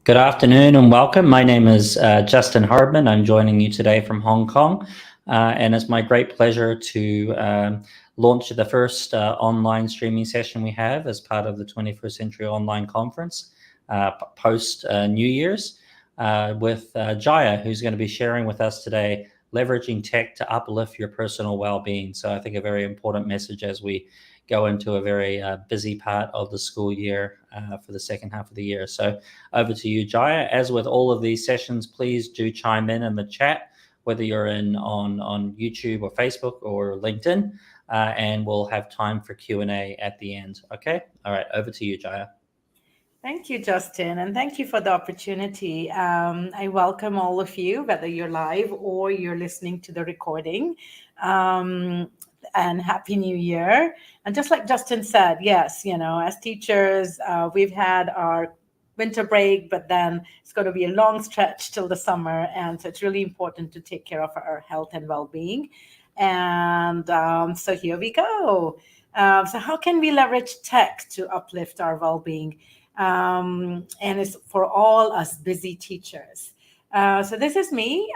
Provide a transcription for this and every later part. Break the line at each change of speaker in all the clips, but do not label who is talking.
Good afternoon and welcome. My name is Justin Hardman. I'm joining you today from Hong Kong, and it's my great pleasure to launch the first online streaming session we have as part of the 21st Century Online Conference post New Year's with Jaya, who's going to be sharing with us today leveraging tech to uplift your personal well-being. So I think a very important message as we go into a very busy part of the school year for the second half of the year. So over to you, Jaya. As with all of these sessions, please do chime in the chat, whether you're on YouTube or Facebook or LinkedIn, and we'll have time for Q&A at the end. Okay? All right, over to you, Jaya.
Thank you, Justin, and thank you for the opportunity. I welcome all of you, whether you're live or you're listening to the recording. And Happy New Year. And just like Justin said, yes, as teachers, we've had our winter break, but then it's going to be a long stretch till the summer. And so it's really important to take care of our health and well-being. And so here we go. So how can we leverage tech to uplift our well-being? And it's for all us busy teachers. So this is me.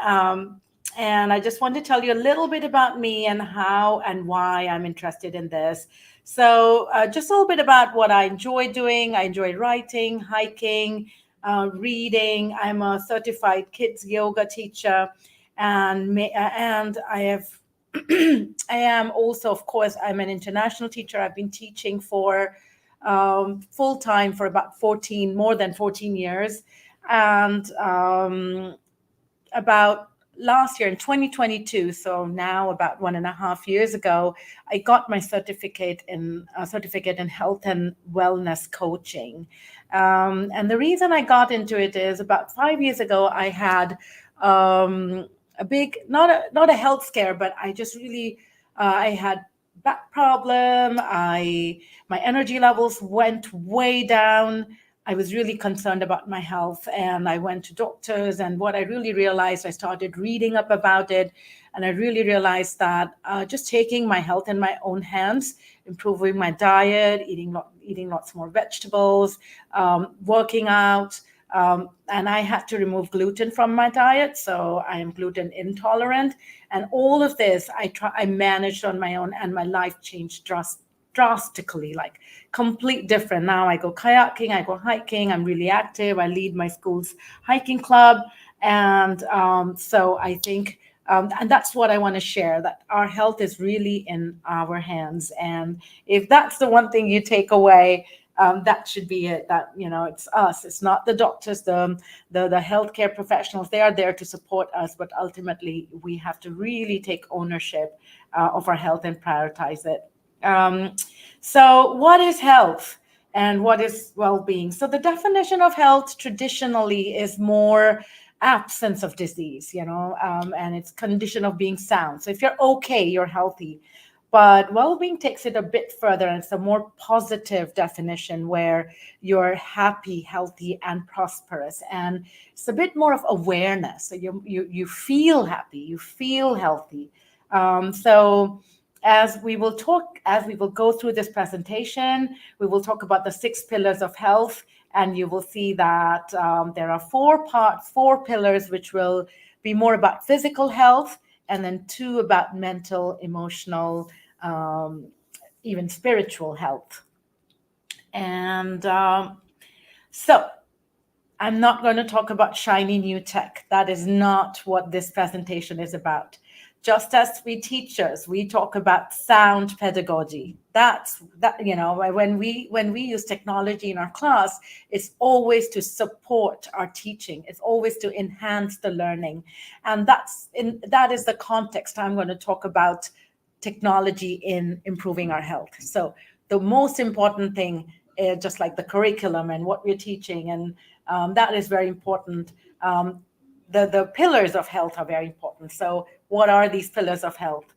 And I just want to tell you a little bit about me and how and why I'm interested in this. So just a little bit about what I enjoy doing. I enjoy writing, hiking, reading. I'm a certified kids yoga teacher. And I have, I am also, of course, I'm an international teacher. I've been teaching for full-time for about more than 14 years. And about last year in 2022, so now about 1.5 years ago, I got my certificate in health and wellness coaching. And the reason I got into it is about 5 years ago, I had a big, not a health scare, but I just really, I had back problem. My energy levels went way down. I was really concerned about my health, and I went to doctors. And what I really realized, I started reading up about it, and I really realized that just taking my health in my own hands, improving my diet, eating lots more vegetables, working out, and I had to remove gluten from my diet, so I am gluten intolerant. And all of this, I managed on my own, and my life changed drastically, like complete different. Now I go kayaking, I go hiking, I'm really active. I lead my school's hiking club. And so I think, and that's what I want to share, that our health is really in our hands. And if that's the one thing you take away, that should be it, that, it's us. It's not the doctors, the healthcare professionals. They are there to support us, but ultimately we have to really take ownership of our health and prioritize it. So what is health and what is well-being? So the definition of health traditionally is more absence of disease, and it's condition of being sound. So if you're okay, you're healthy. But well-being takes it a bit further, and it's a more positive definition where you're happy, healthy, and prosperous. And it's a bit more of awareness. So you feel happy, you feel healthy. So as we will go through this presentation, we will talk about the 6 pillars of health, and you will see that there are 4 pillars, which will be more about physical health, and then 2 about mental, emotional, even spiritual health. And so I'm not going to talk about shiny new tech. That is not what this presentation is about. Just as we teachers, we talk about sound pedagogy. When we use technology in our class, it's always to support our teaching. It's always to enhance the learning. And that is the context I'm going to talk about technology in improving our health. So the most important thing is just like the curriculum and what we're teaching, and that is very important. The pillars of health are very important. So what are these pillars of health?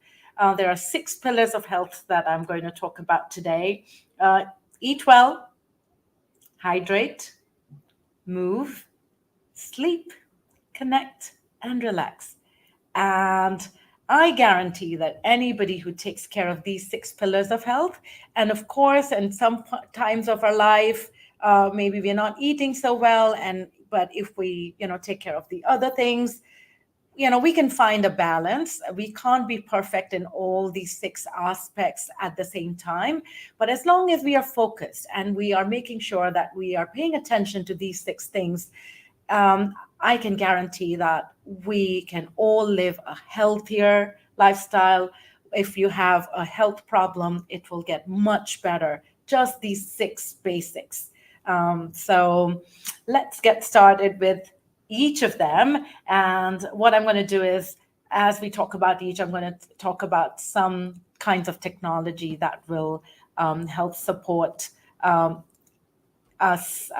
There are 6 pillars of health that I'm going to talk about today. Eat well, hydrate, move, sleep, connect, and relax. And I guarantee that anybody who takes care of these 6 pillars of health, and of course, in some times of our life, maybe we're not eating so well, and but if we, take care of the other things, we can find a balance. We can't be perfect in all these 6 aspects at the same time. But as long as we are focused and we are making sure that we are paying attention to these 6 things, I can guarantee that we can all live a healthier lifestyle. If you have a health problem, it will get much better. Just these 6 basics. So let's get started with each of them. And what I'm going to do is, as we talk about each, I'm going to talk about some kinds of technology that will help support us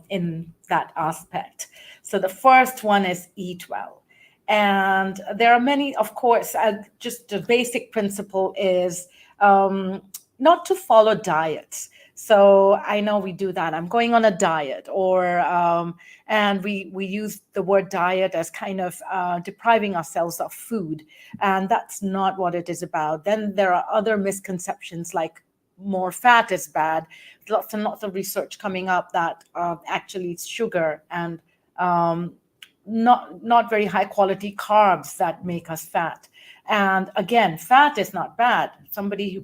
in that aspect. So the first one is eat well. And there are many, of course, just the basic principle is not to follow diets. So I know we do that. I'm going on a diet, and we use the word diet as kind of depriving ourselves of food. And that's not what it is about. Then there are other misconceptions like more fat is bad. Lots and lots of research coming up that actually it's sugar and not very high quality carbs that make us fat. And again, fat is not bad. Somebody,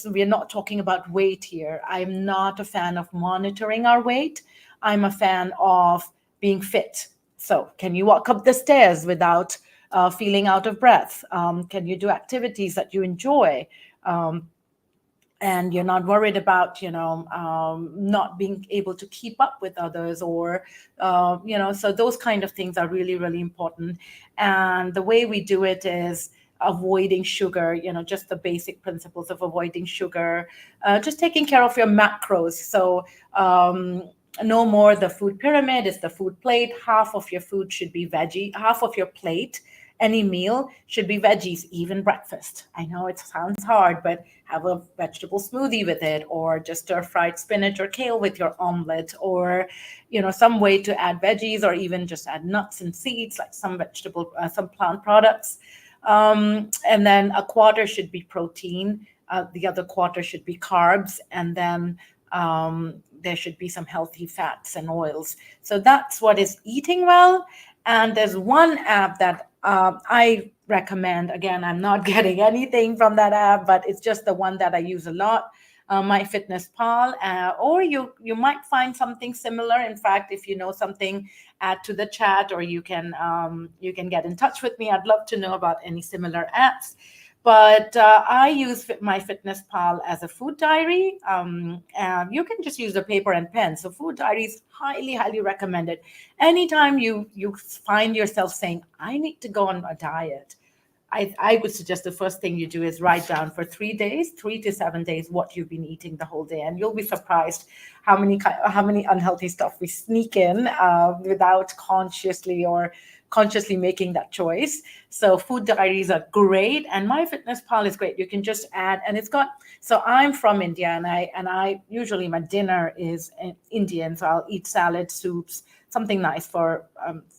we're not talking about weight here. I'm not a fan of monitoring our weight. I'm a fan of being fit. So can you walk up the stairs without feeling out of breath? Can you do activities that you enjoy? And you're not worried about, not being able to keep up with others or, so those kind of things are really, really important. And the way we do it is avoiding sugar, just the basic principles of avoiding sugar, just taking care of your macros. So no more the food pyramid is the food plate. Half of your food should be veggie, half of your plate. Any meal should be veggies, even breakfast. I know it sounds hard, but have a vegetable smoothie with it, or just stir-fried spinach or kale with your omelet, or some way to add veggies, or even just add nuts and seeds, like some plant products. And then a quarter should be protein. The other quarter should be carbs, and then there should be some healthy fats and oils. So that's what is eating well. And there's one app that I recommend. Again, I'm not getting anything from that app, but it's just the one that I use a lot, MyFitnessPal. Or you might find something similar. In fact, if you know something, add to the chat, or you can get in touch with me. I'd love to know about any similar apps. But I use MyFitnessPal as a food diary. And you can just use a paper and pen. So food diary is highly, highly recommended. Anytime you find yourself saying, I need to go on a diet, I would suggest the first thing you do is write down for 3 days, 3 to 7 days, what you've been eating the whole day. And you'll be surprised how many unhealthy stuff we sneak in without consciously making that choice. So food diaries are great, and MyFitnessPal is great. You can just add, and so I'm from India, and I usually my dinner is Indian, so I'll eat salad, soups, something nice for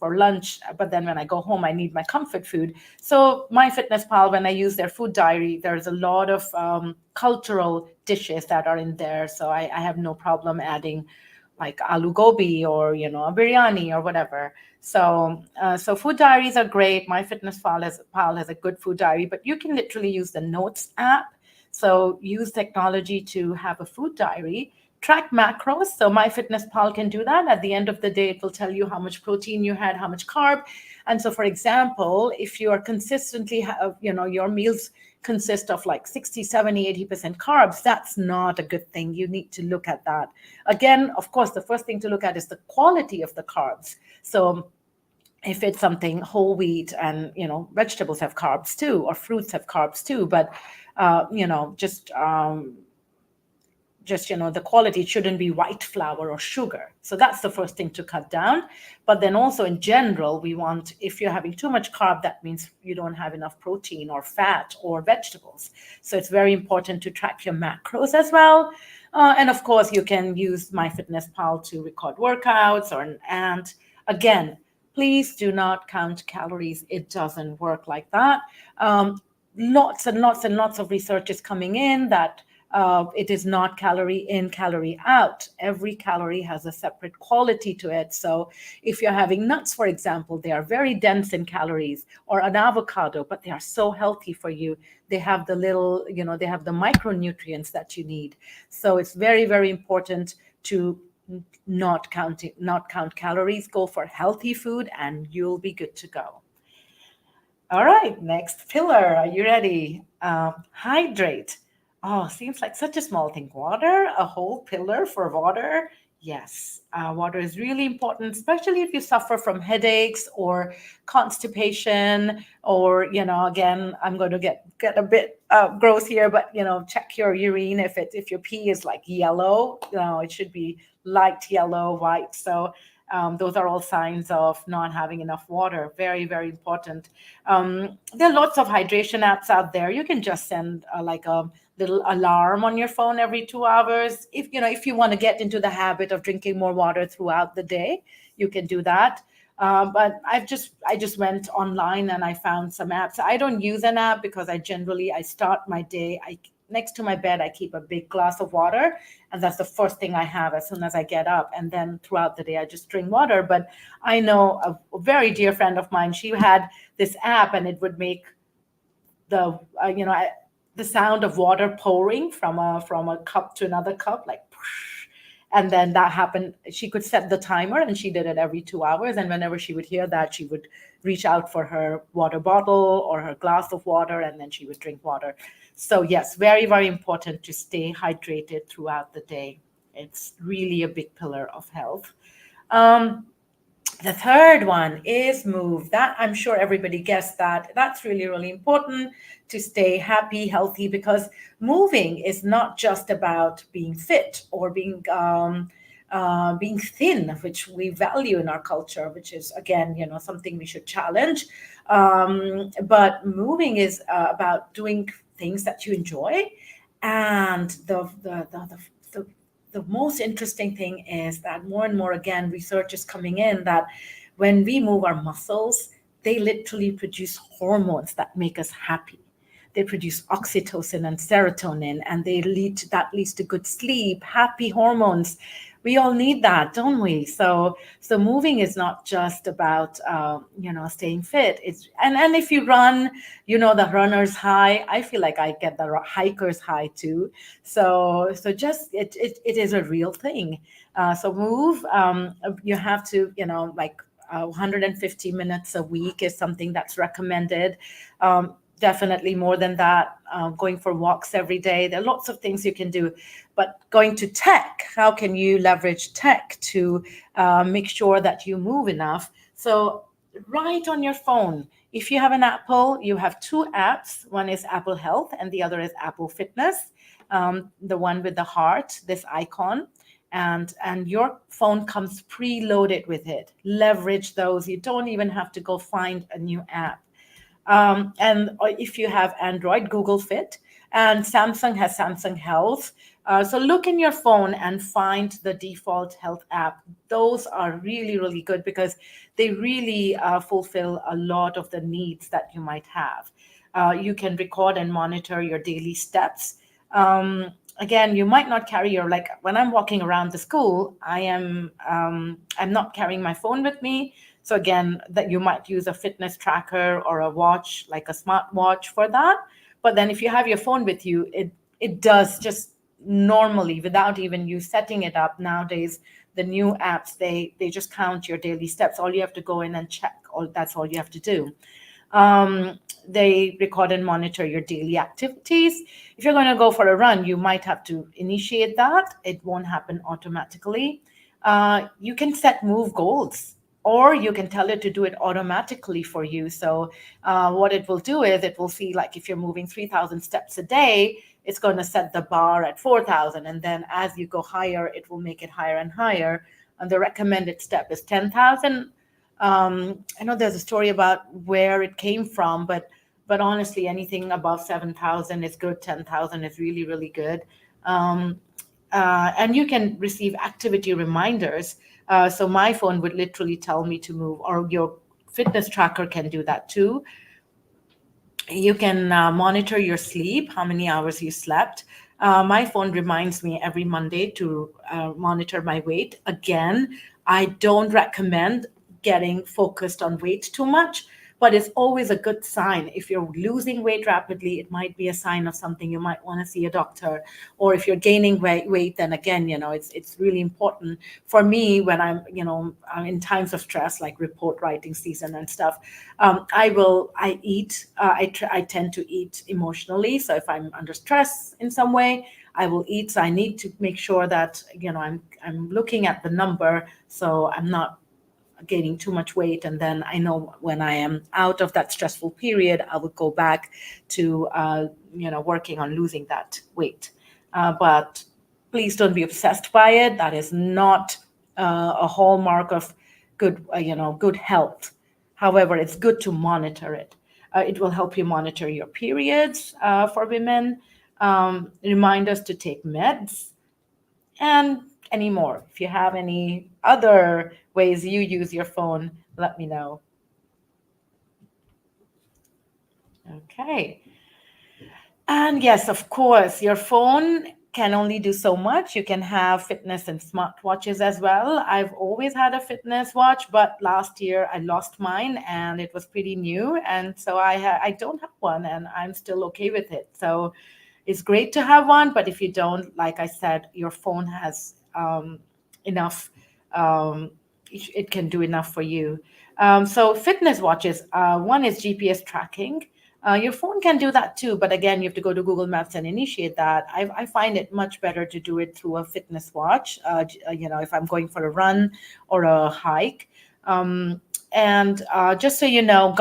lunch. But then when I go home, I need my comfort food. So MyFitnessPal, when I use their food diary, there's a lot of cultural dishes that are in there. So I have no problem adding like aloo gobi or a biryani or whatever. So food diaries are great. MyFitnessPal has a good food diary, but you can literally use the Notes app. So use technology to have a food diary. Track macros. So MyFitnessPal can do that. At the end of the day, it will tell you how much protein you had, how much carb. And so, for example, if you are consistently, your meals consist of like 60, 70, 80% carbs, that's not a good thing. You need to look at that. Again, of course, the first thing to look at is the quality of the carbs. So if it's something whole wheat, and vegetables have carbs too, or fruits have carbs too, but the quality shouldn't be white flour or sugar. So that's the first thing to cut down. But then also in general, if you're having too much carb, that means you don't have enough protein or fat or vegetables. So it's very important to track your macros as well. And of course, you can use MyFitnessPal to record workouts, and again, please do not count calories. It doesn't work like that. Lots and lots and lots of research is coming in that it is not calorie in, calorie out. Every calorie has a separate quality to it. So if you're having nuts, for example, they are very dense in calories, or an avocado, but they are so healthy for you. They have the little, they have the micronutrients that you need. So it's very, very important to not count calories. Go for healthy food and you'll be good to go. All right, next pillar. Are you ready? Hydrate. Oh, seems like such a small thing. Water, a whole pillar for water. Yes, water is really important, especially if you suffer from headaches or constipation, or again, I'm going to get a bit gross here, but check your urine. If your pee is like yellow, it should be light yellow, white. So those are all signs of not having enough water. Very, very important. There are lots of hydration apps out there. You can just send like a little alarm on your phone every 2 hours. If you want to get into the habit of drinking more water throughout the day, you can do that. But I just went online and I found some apps. I don't use an app because I start my day. Next to my bed, I keep a big glass of water, and that's the first thing I have as soon as I get up. And then throughout the day, I just drink water. But I know a very dear friend of mine, she had this app, and it would make the the sound of water pouring from a cup to another cup, like. And then that happened. She could set the timer, and she did it every 2 hours. And whenever she would hear that, she would reach out for her water bottle or her glass of water, and then she would drink water. So yes, very, very important to stay hydrated throughout the day. It's really a big pillar of health. The third one is move. That, I'm sure everybody guessed that. That's really, really important to stay happy, healthy, because moving is not just about being fit or being thin, which we value in our culture, which is, again, something we should challenge. But moving is about doing things that you enjoy. And the most interesting thing is that more and more, again, research is coming in that when we move our muscles, they literally produce hormones that make us happy. They produce oxytocin and serotonin, and that leads to good sleep, happy hormones. We all need that, don't we? So moving is not just about staying fit. And if you run, the runner's high. I feel like I get the hiker's high too. So just it is a real thing. So move. You have to 150 minutes a week is something that's recommended. Definitely more than that, going for walks every day. There are lots of things you can do, but going to tech, how can you leverage tech to make sure that you move enough? So right on your phone, if you have an Apple, you have two apps. One is Apple Health and the other is Apple Fitness, the one with the heart, this icon. And your phone comes preloaded with it. Leverage those. You don't even have to go find a new app. And if you have Android, Google Fit, and Samsung has Samsung Health. So look in your phone and find the default health app. Those are really, really good because they really fulfill a lot of the needs that you might have. You can record and monitor your daily steps. Again, you might not carry like when I'm walking around the school, I'm not carrying my phone with me. So again, that you might use a fitness tracker or a watch, like a smart watch for that. But then if you have your phone with you, it does just normally without even you setting it up. Nowadays, the new apps, they just count your daily steps. All you have to go in and check. That's all you have to do. They record and monitor your daily activities. If you're going to go for a run, you might have to initiate that. It won't happen automatically. You can set move goals, or you can tell it to do it automatically for you. So what it will do is it will see, like, if you're moving 3,000 steps a day, it's going to set the bar at 4,000. And then as you go higher, it will make it higher and higher. And the recommended step is 10,000. I know there's a story about where it came from, but honestly, anything above 7,000 is good. 10,000 is really, really good. And you can receive activity reminders. So my phone would literally tell me to move, or your fitness tracker can do that too. You can monitor your sleep, how many hours you slept. My phone reminds me every Monday to monitor my weight. Again, I don't recommend getting focused on weight too much, but it's always a good sign. If you're losing weight rapidly, it might be a sign of something. You might want to see a doctor. Or if you're gaining weight, then again, it's really important. For me, when I'm in times of stress, like report writing season and stuff, I eat. I tend to eat emotionally. So if I'm under stress in some way, I will eat. So I need to make sure that I'm looking at the number, so I'm not gaining too much weight. And then I know when I am out of that stressful period, I will go back to working on losing that weight. But please don't be obsessed by it. That is not a hallmark of good health. However, it's good to monitor it. It will help you monitor your periods for women, remind us to take meds, and any more. If you have any other ways you use your phone, let me know. Okay. And yes, of course, your phone can only do so much. You can have fitness and smartwatches as well. I've always had a fitness watch, but last year I lost mine and it was pretty new, and so I don't have one, and I'm still okay with it. So it's great to have one, but if you don't, like I said, your phone has enough. Um, it can do enough for you. So fitness watches. One is GPS tracking. Your phone can do that too, but again, you have to go to Google Maps and initiate that. I find it much better to do it through a fitness watch. If I'm going for a run or a hike. And just so you know,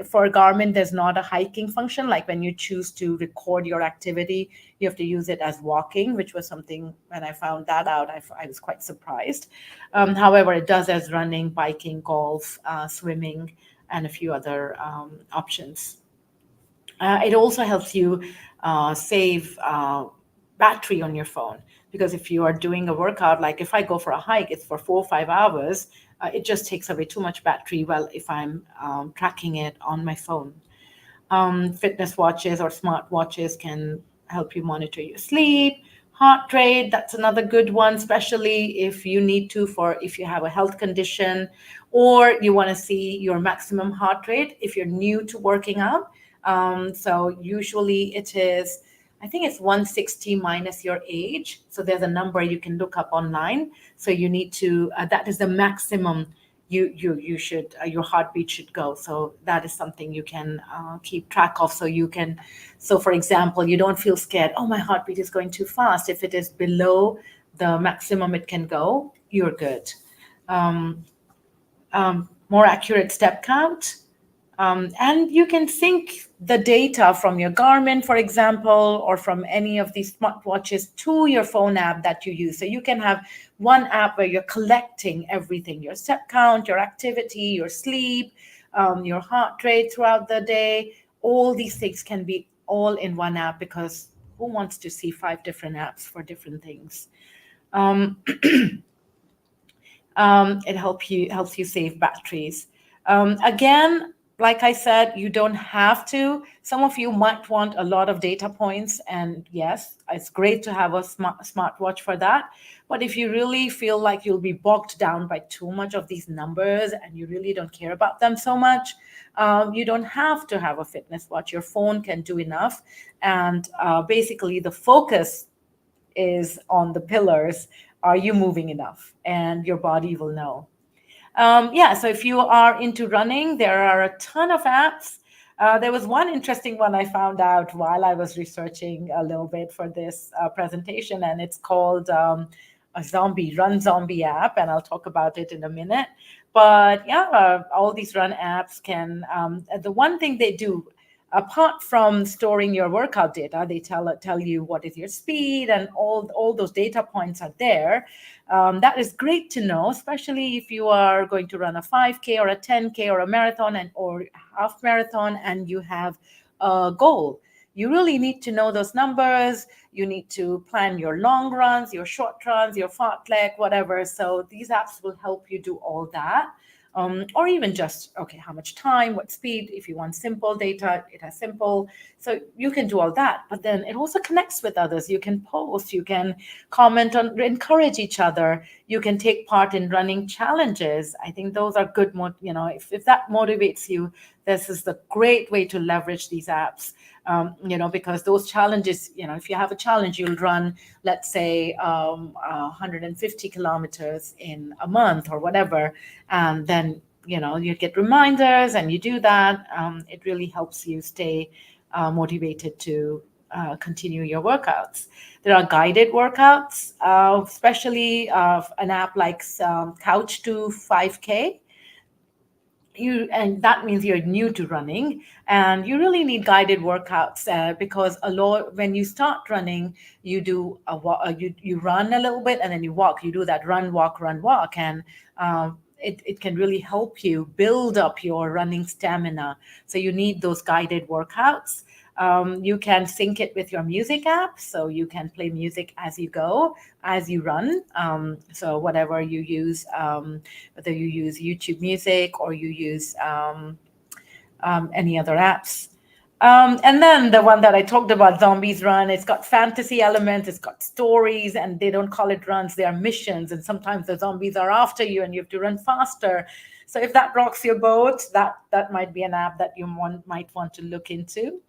for Garmin, there's not a hiking function. Like when you choose to record your activity, you have to use it as walking, which was something when I found that out, I was quite surprised. However, it does as running, biking, golf, swimming, and a few other options. It also helps you save battery on your phone, because if you are doing a workout, like if I go for a hike, it's for 4 or 5 hours. It just takes away too much battery. Well, if I'm tracking it on my phone, fitness watches or smart watches can help you monitor your sleep, heart rate. That's another good one, especially if you need to, for if you have a health condition or you want to see your maximum heart rate if you're new to working out. So usually it is, I think it's 160 minus your age. So there's a number you can look up online. So you need to, that is the maximum you should, your heartbeat should go. So that is something you can keep track of. So for example, you don't feel scared, oh, my heartbeat is going too fast. If it is below the maximum it can go, you're good. Um, More accurate step count. And you can sync the data from your Garmin, for example, or from any of these smartwatches to your phone app that you use. So you can have one app where you're collecting everything, your step count, your activity, your sleep, your heart rate throughout the day. All these things can be all in one app, because who wants to see 5 different apps for different things? Um, it helps you save batteries. Again, like I said, you don't have to. Some of you might want a lot of data points, and yes, it's great to have a smartwatch for that. But if you really feel like you'll be bogged down by too much of these numbers and you really don't care about them so much, you don't have to have a fitness watch. Your phone can do enough, and basically the focus is on the pillars. Are you moving enough? And your body will know. Yeah, so if you are into running, there are a ton of apps. There was one interesting one I found out while I was researching a little bit for this presentation, and it's called a Run Zombie app, and I'll talk about it in a minute. But yeah, all these run apps can, the one thing they do, apart from storing your workout data, they tell you what is your speed, and all those data points are there. That is great to know, especially if you are going to run a 5K or a 10K or a marathon or half marathon, and you have a goal. You really need to know those numbers. You need to plan your long runs, your short runs, your fartlek, whatever. So these apps will help you do all that. or even just, okay, how much time, what speed. If you want simple data, it has simple. So you can do all that, but then it also connects with others. You can post, you can comment on, encourage each other. You can take part in running challenges. I think those are good, if that motivates you, this is the great way to leverage these apps. Because those challenges, if you have a challenge, you'll run, let's say, 150 kilometers in a month or whatever. And then, you get reminders and you do that. It really helps you stay motivated to continue your workouts. There are guided workouts, especially an app like Couch to 5K. And that means you're new to running, and you really need guided workouts because a lot, when you start running, you do you run a little bit and then you walk. You do that run walk, and it can really help you build up your running stamina. So you need those guided workouts. You can sync it with your music app, so you can play music as you go, as you run. So whatever you use, whether you use YouTube Music or you use any other apps. And then the one that I talked about, Zombies Run, it's got fantasy elements, it's got stories, and they don't call it runs, they are missions. And sometimes the zombies are after you and you have to run faster. So if that rocks your boat, that might be an app that you might want to look into.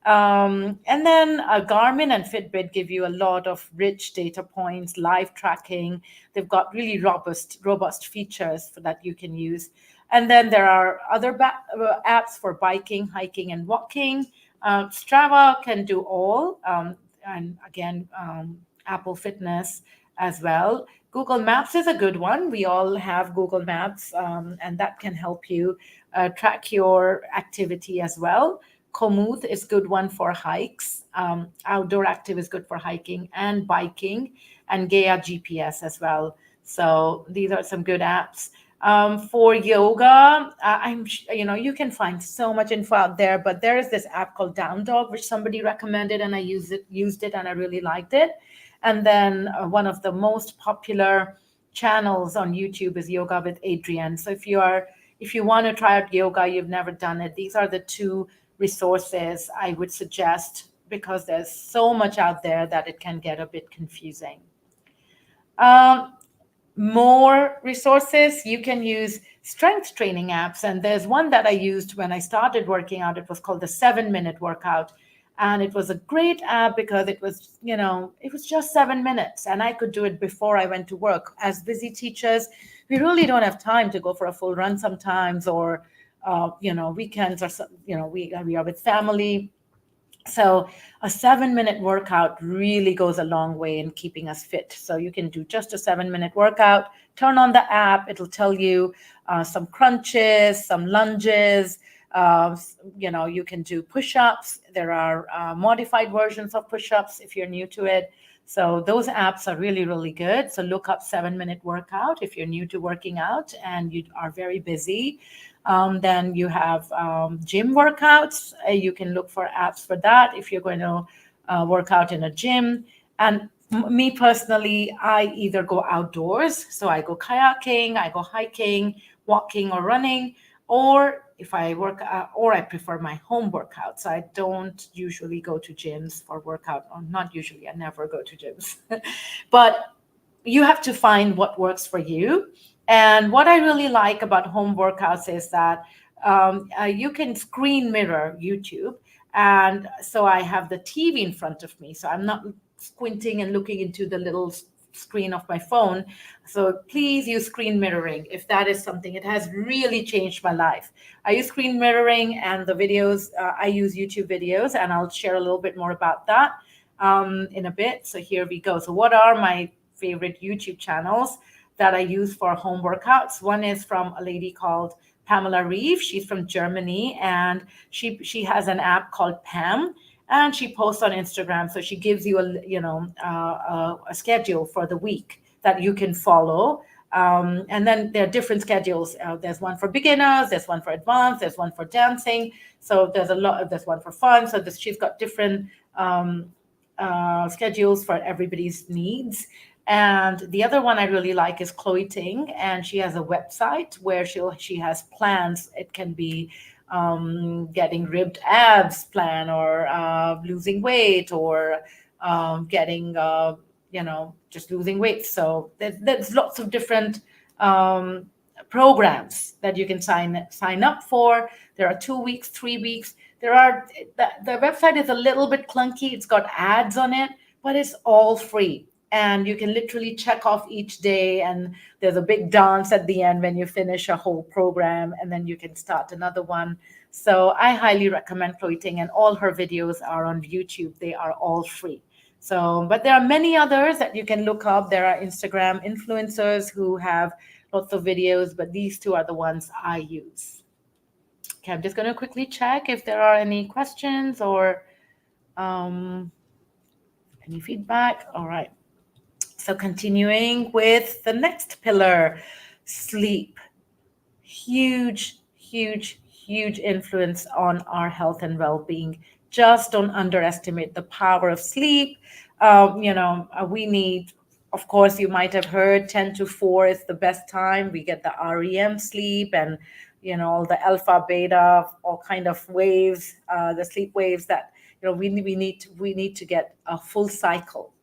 And then Garmin and Fitbit give you a lot of rich data points, live tracking. They've got really robust features that you can use. And then there are other apps for biking, hiking, and walking. Strava can do all. And again, Apple Fitness as well. Google Maps is a good one. We all have Google Maps, and that can help you track your activity as well. Komoot is good one for hikes. Outdoor Active is good for hiking and biking, and Gaia GPS as well. So these are some good apps. For yoga, you can find so much info out there, but there is this app called Down Dog, which somebody recommended, and I used it, and I really liked it. And then one of the most popular channels on YouTube is Yoga with Adriene. So if you want to try out yoga, you've never done it, these are the two resources I would suggest, because there's so much out there that it can get a bit confusing. More resources, you can use strength training apps. And there's one that I used when I started working out. It was called the 7-Minute Workout. And it was a great app because it was just 7 minutes, and I could do it before I went to work. As busy teachers, we really don't have time to go for a full run sometimes, or weekends, or we are with family. So a 7-minute workout really goes a long way in keeping us fit. So you can do just a 7-minute workout, turn on the app, it'll tell you some crunches, some lunges. You can do push-ups. There are modified versions of push-ups if you're new to it. So those apps are really, really good. So look up 7-Minute Workout if you're new to working out and you are very busy. Then you have gym workouts. You can look for apps for that if you're going to work out in a gym. And me personally, I either go outdoors, so I go kayaking, I go hiking, walking, or running, or if I work out, or I prefer my home workouts. I don't usually go to gyms for workout, or not usually, I never go to gyms. But you have to find what works for you. And what I really like about home workouts is that you can screen mirror YouTube. And so I have the TV in front of me, so I'm not squinting and looking into the little screen of my phone. So please use screen mirroring if that is something. It has really changed my life. I use screen mirroring, and the videos, I use YouTube videos, and I'll share a little bit more about that in a bit. So here we go. So what are my favorite YouTube channels that I use for home workouts? One is from a lady called Pamela Reeve. She's from Germany, and she has an app called Pam, and she posts on Instagram. So she gives you a schedule for the week that you can follow. And then there are different schedules. There's one for beginners, there's one for advanced, there's one for dancing. So there's one for fun. So she's got different schedules for everybody's needs. And the other one I really like is Chloe Ting, and she has a website where she has plans. It can be getting ribbed abs plan, or losing weight, or getting just losing weight. So there's lots of different um, programs that you can sign up for. There are 2 weeks, 3 weeks. The website is a little bit clunky. It's got ads on it, but it's all free. And you can literally check off each day, and there's a big dance at the end when you finish a whole program, and then you can start another one. So I highly recommend Chloe Ting, and all her videos are on YouTube. They are all free. So, but there are many others that you can look up. There are Instagram influencers who have lots of videos, but these two are the ones I use. Okay, I'm just going to quickly check if there are any questions or any feedback. All right. So continuing with the next pillar, sleep. Huge, huge, huge influence on our health and well-being. Just don't underestimate the power of sleep. We need, of course, you might have heard 10 to 4 is the best time. We get the REM sleep, and all the alpha, beta, all kind of waves, the sleep waves that we need to get a full cycle,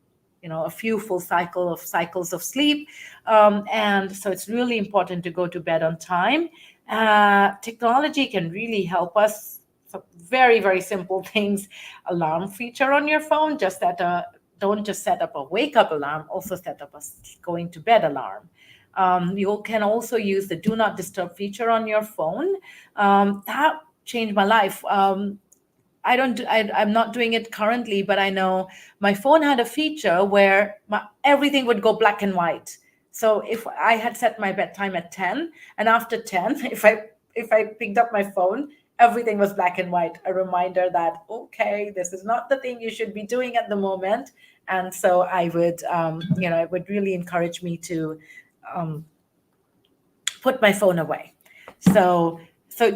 a few full cycles of sleep. And so it's really important to go to bed on time. Technology can really help us. So very, very simple things. Alarm feature on your phone. Don't just set up a wake up alarm, also set up a going to bed alarm. You can also use the do not disturb feature on your phone. That changed my life. I'm not doing it currently, but I know my phone had a feature where everything would go black and white. So if I had set my bedtime at 10, and after 10, if I picked up my phone, everything was black and white. A reminder that, okay, this is not the thing you should be doing at the moment. And so I would, it would really encourage me to put my phone away. So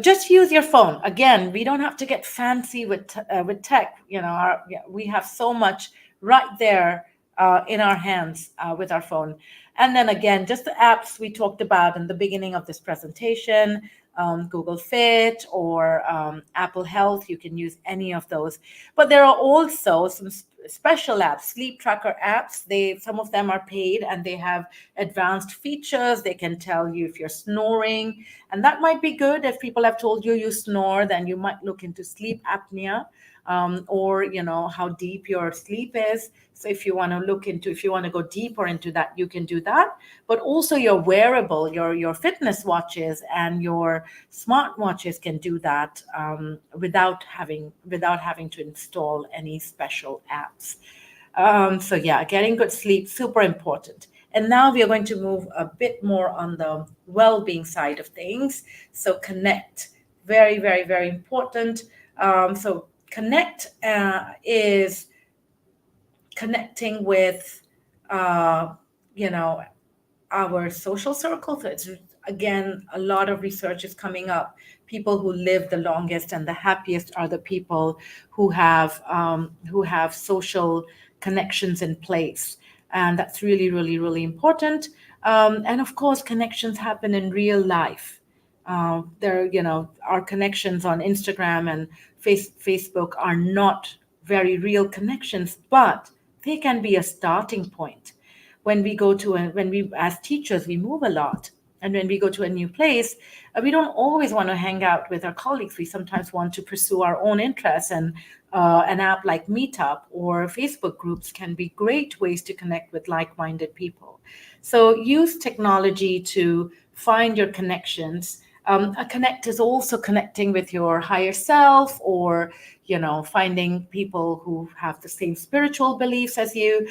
just use your phone. Again, we don't have to get fancy with tech. We have so much right there in our hands with our phone. And then again, just the apps we talked about in the beginning of this presentation, Google Fit or Apple Health. You can use any of those. But there are also some special apps, sleep tracker apps. Some of them are paid, and they have advanced features. They can tell you if you're snoring, and that might be good. If people have told you you snore, then you might look into sleep apnea, or how deep your sleep is. So if you want to go deeper into that, you can do that. But also your wearable, your fitness watches and your smart watches can do that without having to install any special apps. So yeah, getting good sleep, super important. And now we are going to move a bit more on the well-being side of things. So connect, very, very, very important. So connect is connecting with, our social circle. So it's, again, a lot of research is coming up. People who live the longest and the happiest are the people who have social connections in place. And that's really, really, really important. And of course, connections happen in real life. Our connections on Instagram and Facebook are not very real connections, but they can be a starting point. When we, as teachers, we move a lot. And when we go to a new place, we don't always want to hang out with our colleagues. We sometimes want to pursue our own interests, and an app like Meetup or Facebook groups can be great ways to connect with like-minded people. So use technology to find your connections. A connect is also connecting with your higher self, or finding people who have the same spiritual beliefs as you.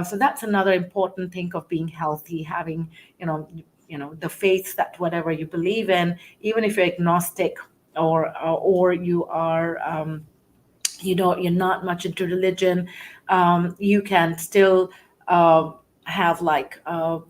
So that's another important thing of being healthy, having the faith that whatever you believe in, even if you're agnostic, or you are you're not much into religion, you can still have like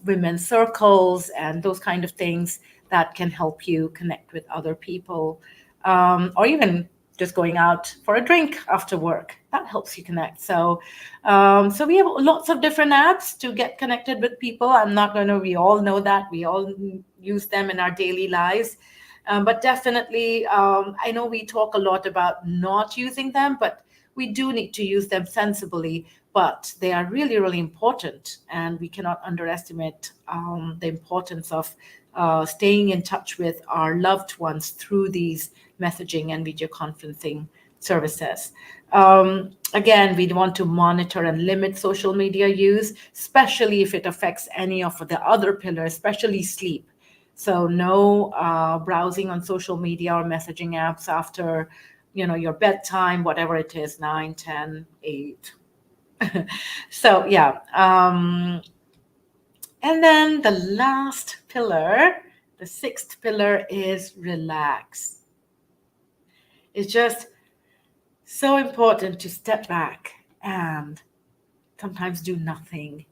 women's circles and those kind of things that can help you connect with other people, or even just going out for a drink after work. that helps you connect. So so we have lots of different apps to get connected with people. I'm not going to, we all know that, we all use them in our daily lives. But definitely, I know we talk a lot about not using them, but we do need to use them sensibly. But they are really, really important, and we cannot underestimate the importance of staying in touch with our loved ones through these messaging and video conferencing services. Again, we want to monitor and limit social media use, especially if it affects any of the other pillars, especially sleep. So no browsing on social media or messaging apps after, your bedtime, whatever it is, 9, 10, 8. So yeah. And then the last pillar, the sixth pillar, is relax. It's just so important to step back and sometimes do nothing.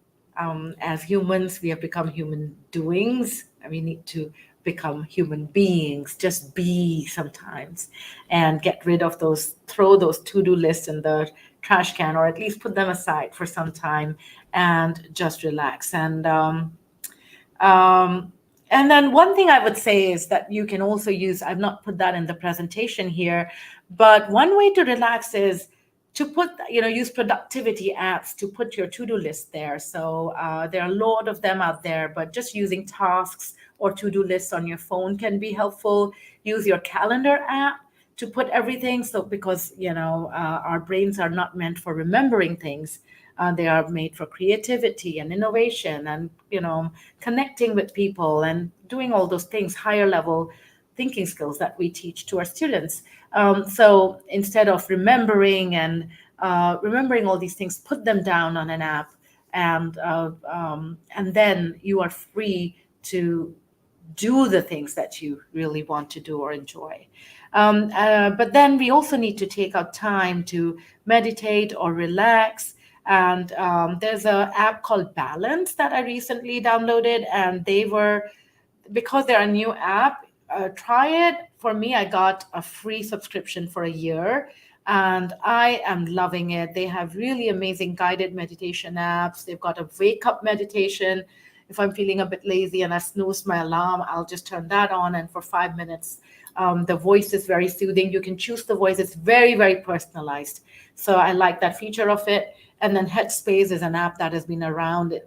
As humans, we have become human doings, and we need to become human beings. Just be sometimes, and get rid of throw those to-do lists in the trash can, or at least put them aside for some time and just relax. Um, and then one thing I would say is that you can also use, I've not put that in the presentation here, but one way to relax is to use productivity apps to put your to-do list there. So there are a lot of them out there, but just using tasks or to-do lists on your phone can be helpful. Use your calendar app to put everything. So because, our brains are not meant for remembering things. They are made for creativity and innovation and, connecting with people and doing all those things, higher level thinking skills that we teach to our students. So instead of remembering all these things, put them down on an app, and then you are free to do the things that you really want to do or enjoy. But then we also need to take out time to meditate or relax. And there's an app called Balance that I recently downloaded, and because they're a new app, try it. For me, I got a free subscription for a year, and I am loving it. They have really amazing guided meditation apps. They've got a wake up meditation. If I'm feeling a bit lazy and I snoozed my alarm, I'll just turn that on, and for 5 minutes, the voice is very soothing. You can choose the voice. It's very, very personalized. So I like that feature of it. And then Headspace is an app that has been around,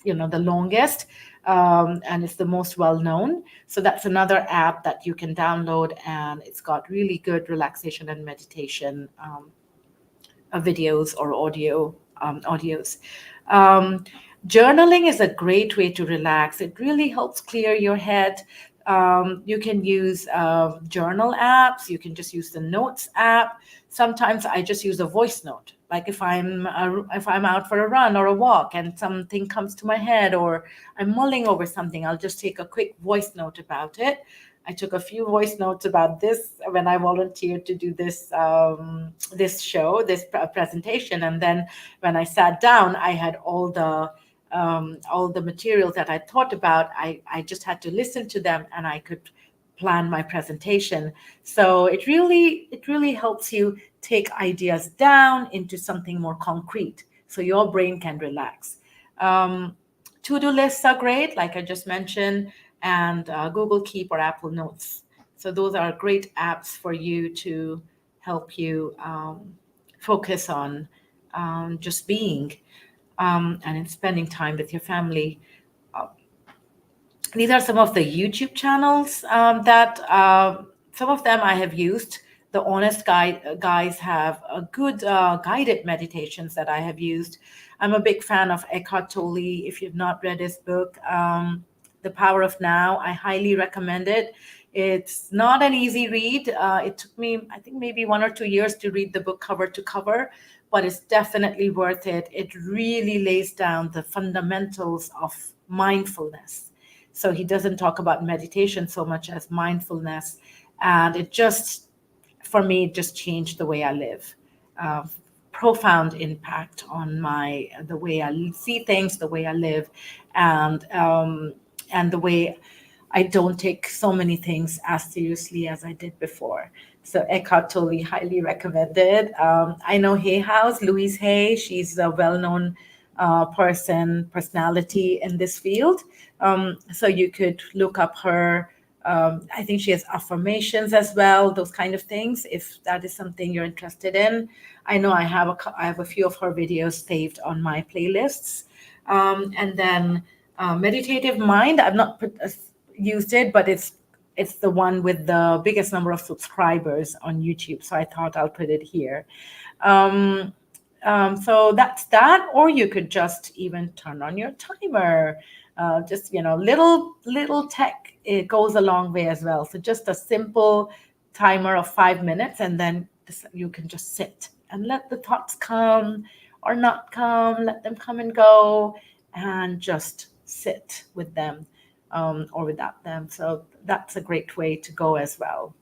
the longest, and it's the most well-known. So that's another app that you can download, and it's got really good relaxation and meditation videos or audios. Journaling is a great way to relax. It really helps clear your head. You can use journal apps. You can just use the Notes app. Sometimes I just use a voice note. Like if I'm out for a run or a walk and something comes to my head, or I'm mulling over something, I'll just take a quick voice note about it. I took a few voice notes about this when I volunteered to do this presentation, and then when I sat down, I had all the materials that I thought about. I just had to listen to them, and I could plan my presentation. So it really helps you take ideas down into something more concrete, so your brain can relax. To-do lists are great, like I just mentioned, and Google Keep or Apple Notes. So those are great apps for you to help you focus on just being and in spending time with your family. These are some of the YouTube channels that some of them I have used. The Honest guys have a good guided meditations that I have used. I'm a big fan of Eckhart Tolle. If you've not read his book, The Power of Now, I highly recommend it. It's not an easy read. It took me, I think, maybe 1 or 2 years to read the book cover to cover, but it's definitely worth it. It really lays down the fundamentals of mindfulness. So he doesn't talk about meditation so much as mindfulness. And it just, for me, it just changed the way I live. Profound impact on the way I see things, the way I live, and the way I don't take so many things as seriously as I did before. So Eckhart Tolle, highly recommended. I know Hay House, Louise Hay. She's a well-known personality in this field. So you could look up her. I think she has affirmations as well, those kind of things. If that is something you're interested in, I know I have a few of her videos saved on my playlists. And then Meditative Mind. I've not used it, but it's the one with the biggest number of subscribers on YouTube. So I thought I'll put it here. Um, so that's that, or you could just even turn on your timer. Just little tech, it goes a long way as well. So just a simple timer of 5 minutes, and then you can just sit and let the thoughts come or not come. Let them come and go, and just sit with them or without them. So that's a great way to go as well.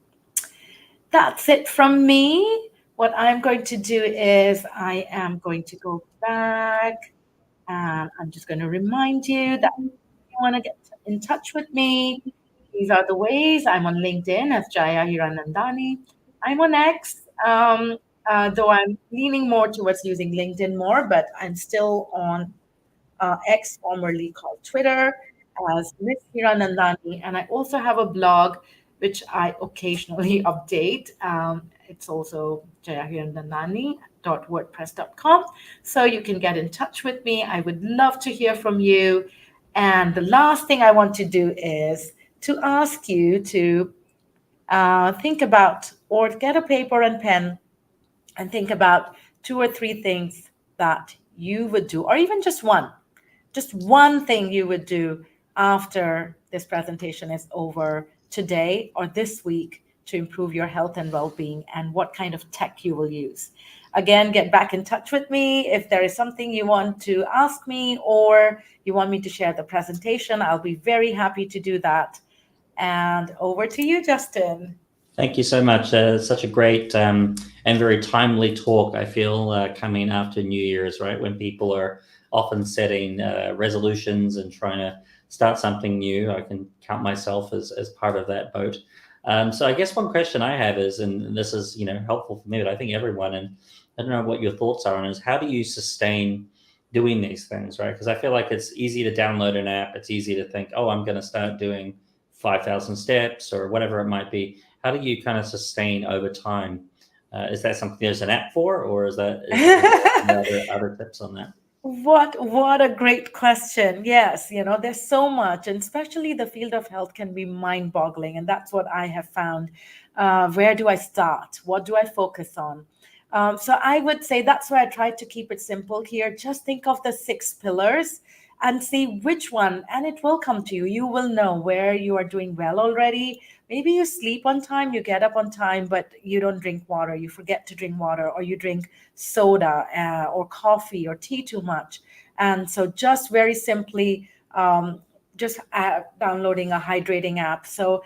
That's it from me. What I'm going to do is I am going to go back, and I'm just going to remind you that if you want to get in touch with me, these are the ways. I'm on LinkedIn as Jaya Hiranandani. I'm on X, though I'm leaning more towards using LinkedIn more, but I'm still on X, formerly called Twitter, as Miss Hiranandani. And I also have a blog which I occasionally update. It's also jayahiranandani.wordpress.com. So you can get in touch with me. I would love to hear from you. And the last thing I want to do is to ask you to think about, or get a paper and pen and think about 2 or 3 things that you would do, or even just one thing you would do after this presentation is over today or this week to improve your health and well-being, and what kind of tech you will use. Again, get back in touch with me if there is something you want to ask me or you want me to share the presentation. I'll be very happy to do that. And over to you, Justin.
Thank you so much. Such a great and very timely talk, I feel, coming after New Year's, right? When people are often setting resolutions and trying to start something new. I can count myself as part of that boat. So I guess one question I have is, and this is, helpful for me, but I think everyone, and I don't know what your thoughts are on, is how do you sustain doing these things, right? Because I feel like it's easy to download an app. It's easy to think, oh, I'm going to start doing 5,000 steps or whatever it might be. How do you kind of sustain over time? Is that something there's an app for, or is there other tips on that?
What a great question. Yes, there's so much, and especially the field of health can be mind-boggling, and that's what I have found. Where do I start? What do I focus on? So I would say that's why I tried to keep it simple here. Just think of the 6 pillars and see which one, and it will come to you. You will know where you are doing well already. Maybe you sleep on time, you get up on time, but you don't drink water, you forget to drink water, or you drink soda or coffee or tea too much. And so just very simply, just downloading a hydrating app. So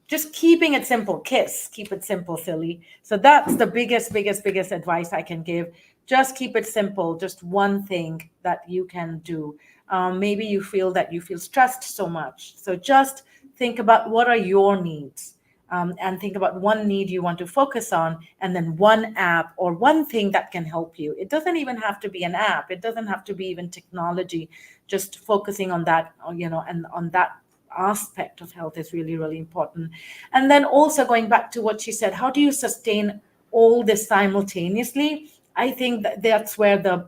just keeping it simple. Keep it simple, silly. So that's the biggest advice I can give. Just keep it simple. Just one thing that you can do. Maybe you feel that you feel stressed so much. So just think about what are your needs, and think about one need you want to focus on, and then one app or one thing that can help you. It doesn't even have to be an app. It doesn't have to be even technology. Just focusing on that, and on that aspect of health is really, really important. And then also going back to what she said, how do you sustain all this simultaneously? I think that's where the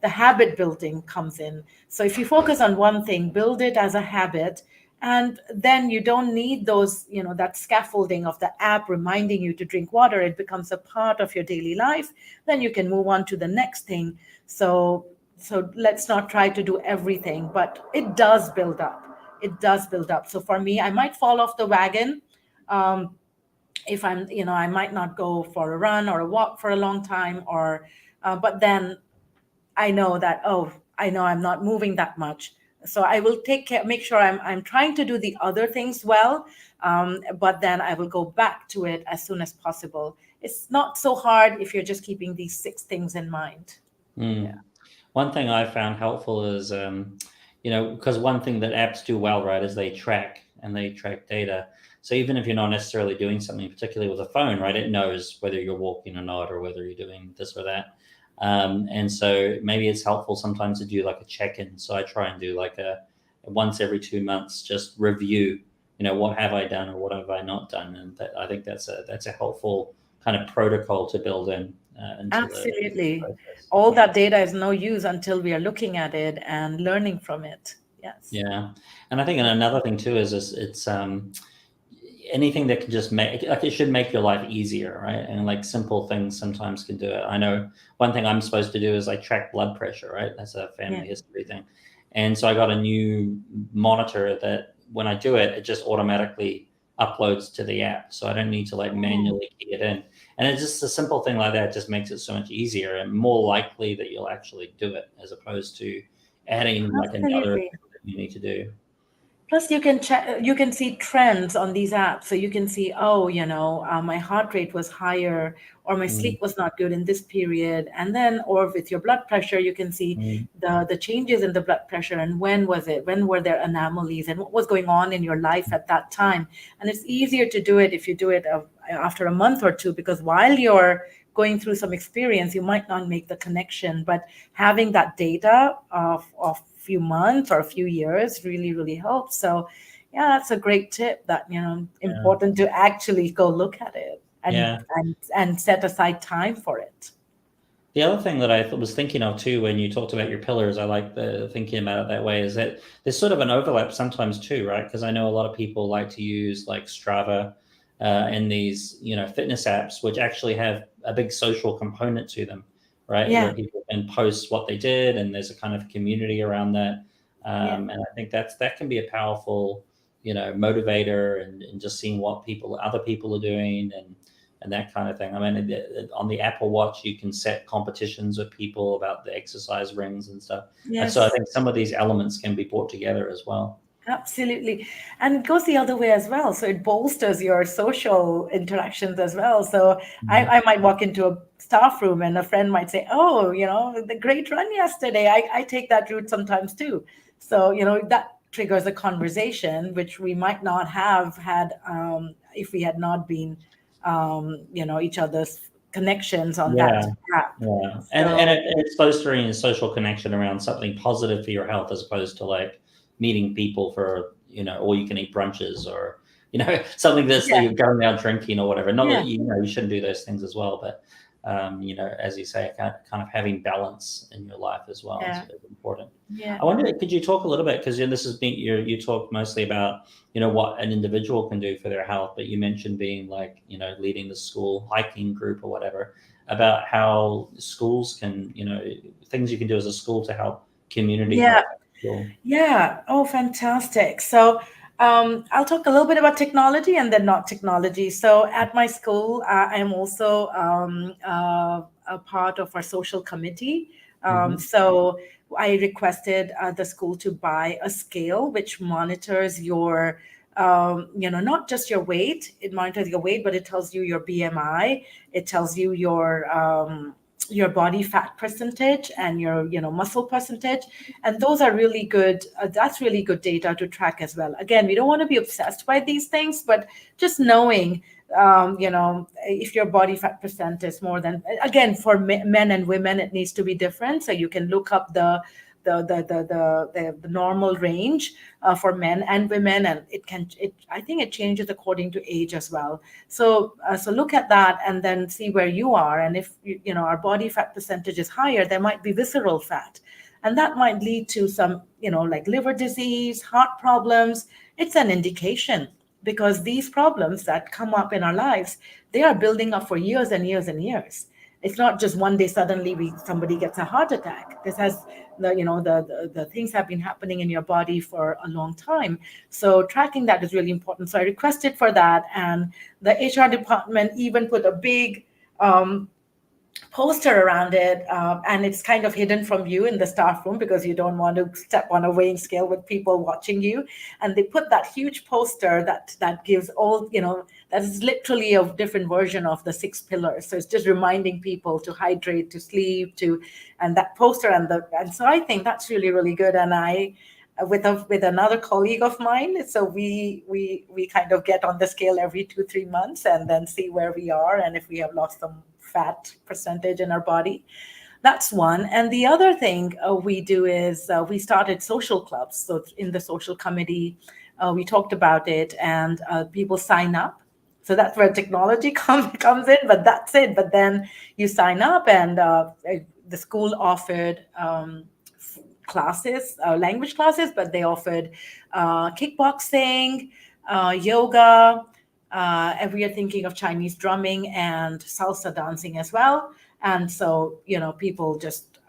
habit building comes in. So if you focus on one thing, build it as a habit, and then you don't need those, that scaffolding of the app reminding you to drink water. It becomes a part of your daily life. Then you can move on to the next thing. So let's not try to do everything, but it does build up. It does build up. So for me, I might fall off the wagon. If I might not go for a run or a walk for a long time, but then I know that, oh, I know I'm not moving that much. So I will take care, make sure I'm trying to do the other things well, but then I will go back to it as soon as possible. It's not so hard if you're just keeping these 6 things in mind. Yeah.
One thing I found helpful is, because one thing that apps do well, right, is they track data. So even if you're not necessarily doing something, particularly with a phone, right, it knows whether you're walking or not, or whether you're doing this or that. And so maybe it's helpful sometimes to do like a check-in. So I try and do like a once every 2 months, just review, what have I done or what have I not done? And I think that's a helpful kind of protocol to build into the
Absolutely.
process.
All that data is no use until we are looking at it and learning from it. Yes.
Yeah. And I think another thing too is it's anything that can just make, like, it should make your life easier, right? And like simple things sometimes can do it. I know one thing I'm supposed to do is like track blood pressure, right? That's a family history thing. And so I got a new monitor that when I do it, it just automatically uploads to the app. So I don't need to like manually key it in. And it's just a simple thing like that just makes it so much easier and more likely that you'll actually do it, as opposed to adding like another thing that you need to do.
Plus, you can check, you can see trends on these apps. So you can see, my heart rate was higher, or my sleep was not good in this period. And then, or with your blood pressure, you can see the changes in the blood pressure and when was it, when were there anomalies, and what was going on in your life at that time. And it's easier to do it if you do it after a month or two, because while you're going through some experience, you might not make the connection. But having that data of few months or a few years really, really helps. So yeah, that's a great tip that, important to actually go look at it and set aside time for it.
The other thing that I was thinking of too, when you talked about your pillars, I like the thinking about it that way, is that there's sort of an overlap sometimes too, right? Because I know a lot of people like to use like Strava and these, fitness apps, which actually have a big social component to them, right?
Yeah.
Where people can post what they did, and there's a kind of community around that. And I think that can be a powerful, motivator, and just seeing what other people are doing, and that kind of thing. I mean, on the Apple Watch, you can set competitions with people about the exercise rings and stuff.
Yes.
And so I think some of these elements can be brought together as well.
Absolutely. And it goes the other way as well. So it bolsters your social interactions as well. So I might walk into a staff room and a friend might say, oh, the great run yesterday. I take that route sometimes too. So, that triggers a conversation, which we might not have had if we had not been, each other's connections on that app.
Yeah. And it's fostering a social connection around something positive for your health, as opposed to like meeting people for, all you can eat brunches, or, something that's you're going out drinking or whatever. Not that, you shouldn't do those things as well, but, as you say, kind of having balance in your life as well is important.
Yeah.
I wonder, could you talk a little bit, because this has been, you talk mostly about, what an individual can do for their health, but you mentioned being like, leading the school hiking group or whatever, about how schools can, things you can do as a school to help community health.
Yeah. Oh, fantastic. So I'll talk a little bit about technology and then not technology. So at my school, I'm also a part of our social committee. So I requested the school to buy a scale which monitors your, not just your weight. It monitors your weight, but it tells you your BMI. It tells you your body fat percentage and your muscle percentage, and those are really good. That's really good data to track as well. Again, we don't want to be obsessed by these things, but just knowing if your body fat percent is more than, again, for men and women it needs to be different, so you can look up the normal range for men and women, and I think it changes according to age as well. So look at that and then see where you are, and if our body fat percentage is higher, there might be visceral fat, and that might lead to some like liver disease, heart problems. It's an indication, because these problems that come up in our lives, they are building up for years and years and years. It's not just one day suddenly somebody gets a heart attack. This has the things have been happening in your body for a long time. So tracking that is really important. So I requested for that, and the HR department even put a big poster around it, and it's kind of hidden from you in the staff room because you don't want to step on a weighing scale with people watching you. And they put that huge poster that gives all, that is literally a different version of the 6 pillars. So it's just reminding people to hydrate, to sleep, and that poster, and so I think that's really, really good. And with another colleague of mine. So we kind of get on the scale every 2-3 months and then see where we are and if we have lost some fat percentage in our body. That's one. And the other thing we do is we started social clubs. So in the social committee, we talked about it, and people sign up. So that's where technology comes in, but that's it. But then you sign up, and the school offered classes, language classes, but they offered kickboxing, yoga, and we are thinking of Chinese drumming and salsa dancing as well. And so, people just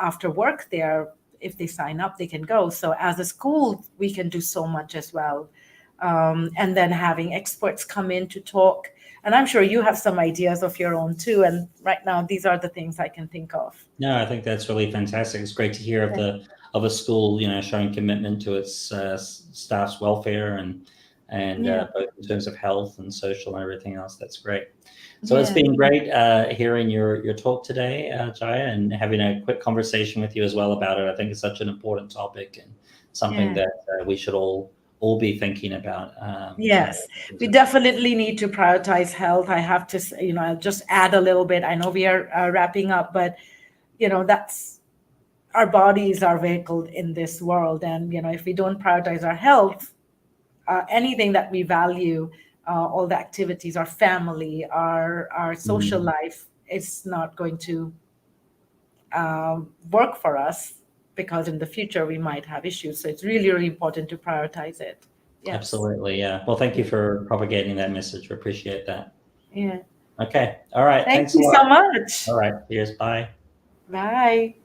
after work there, if they sign up, they can go. So as a school, we can do so much as well. And then having experts come in to talk. And I'm sure you have some ideas of your own too. And right now, these are the things I can think of.
No, I think that's really fantastic. It's great to hear of a school, showing commitment to its staff's welfare and both in terms of health and social and everything else. That's great. So it's been great hearing your talk today, Jaya, and having a quick conversation with you as well about it. I think it's such an important topic and something that we should all be thinking about.
Yes, we definitely need to prioritize health. I have to, I'll just add a little bit. I know we are wrapping up, but that's our bodies are vehicle in this world, and if we don't prioritize our health, anything that we value, all the activities, our family, our social life, it's not going to work for us, because in the future we might have issues. So it's really, really important to prioritize it. Yes.
Absolutely. Yeah. Well, thank you for propagating that message. We appreciate that.
Yeah.
Okay. All right.
Thank you so much.
All right. Cheers. Bye.
Bye.